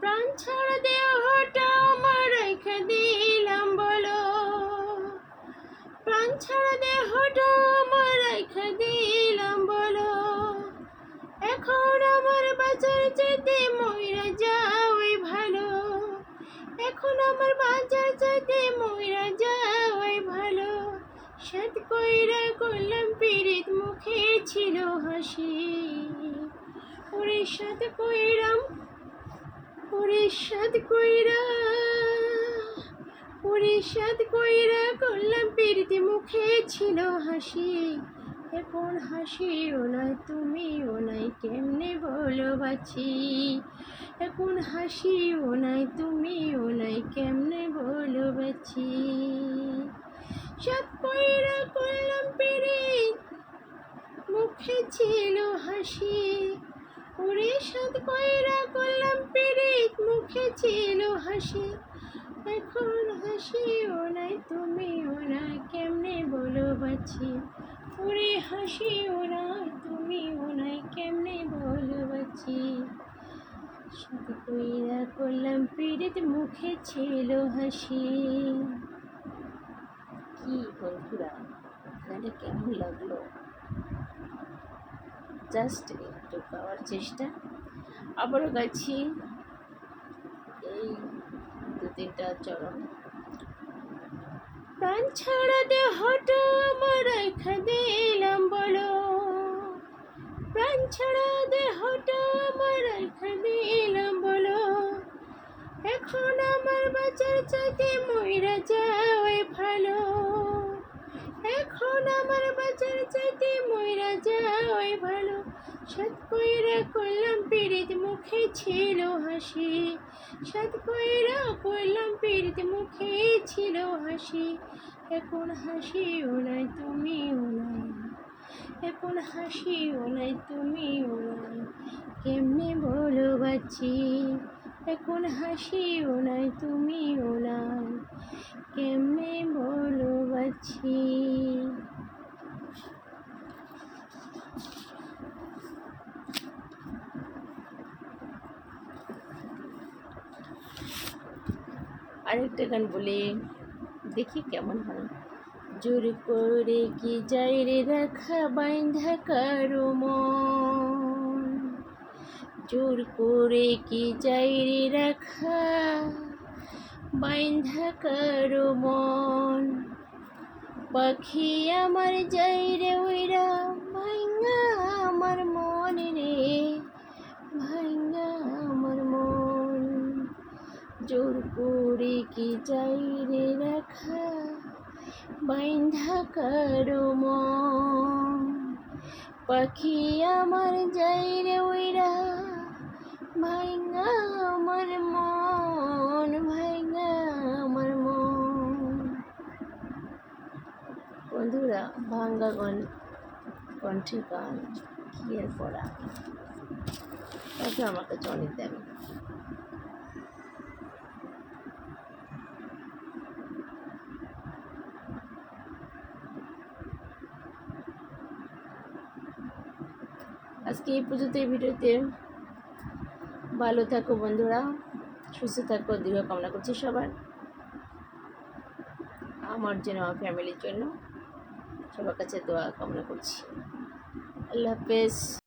প্রাণ ছাড়া দেহটা আমার রেখে দিলাম বলো, প্রাণ ছাড়া দেহটা আমার রেখে দিলাম বলো। এখন আমার বাঁচার চাইতে মইরা যাওয়াই ভালো, এখন আমার বাঁচার চাইতে মইরা যাওয়াই ভালো। সাত কইরা করলাম পীড়িত, মুখে ছিল হাসি। ওরে সাত কইরাম, ওরে সাত কইরা, ওরে সাত কইরা করলাম পীড়িত, মুখে ছিল হাসি। এখন হাসিও নাই তুমিও নাই, কেমনে বলো বাঁচি। এখন হাসিও নাই তুমিও নাই, কেমনে বলো বাঁচি। সাত কইরা করলাম পীড়িত, মুখে ছিল হাসি। ওরে সাত কইরা করলাম পীড়িত, মুখে ছিল হাসি। এখন হাসিও নাই তুমিও নাই, কেমনে বলো বাঁচি। ওরে হাসিও নাই তুমিও নাই, কেমনে বলো বাঁচি। সাত কইরা করলাম পীড়িত, মুখে ছিল হাসি। কি বন্ধুরা, গানটা কেমন লাগলো? জাস্ট একটু গাওয়ার চেষ্টা, আবারও গাইছি এই দু তিনটা চরণ। প্রাণ ছাড়া দেহটা আমার রেখে দিলাম বলো, প্রাণ ছাড়া দেহটা আমার রেখে দিলাম বলো। এখন আমার বাঁচার চাইতে মইরা যাওয়াই ভালো, এখন আমার বাঁচার চাইতে মইরা যাওয়াই ভালো। সাত কইরা করলাম পীড়িত, মুখে ছিল হাসি। সাত কইরা করলাম পীড়িত, মুখে ছিল হাসি। এখন হাসিও নাই তুমিও নাই, এখন হাসিও নাই তুমিও নাই, কেমনে বলো বাঁচি। এখন হাসিও নাই তুমিও নাই, কেমনে বলো বাঁচি। আরেকটা গান বলে দেখি কেমন হয়। জোর করে কি যাই রে রাখা বাইন্ধা কারো মন, জোর করে কি যাই রে রাখা বাইন্ধা কারো মন। পাখি আমার যাই রে উইরা, ভাঙ্গা আমার মন রে, ভাঙ্গা আমার মন। জোর করে কি যাই রে রাখা বাইন্ধা কারো মন। পাখি আমার যাই রে উইরা, ভাঙ্গা আমার মন, ভাঙ্গা আমার মন। বন্ধুরা, ভাঙ্গা কণ্ঠে গান কি আর করা, তাকে আমার কাছে অনেক দামি। আজকে এই পর্যন্ত এই ভিডিওতে। ভালো থাকো বন্ধুরা, সুস্থ থাকো, দীর্ঘ কামনা করছি সবার, আমার জন্য, আমার ফ্যামিলির জন্য সবার কাছে দোয়া কামনা করছি। আল্লাহ হাফেজ।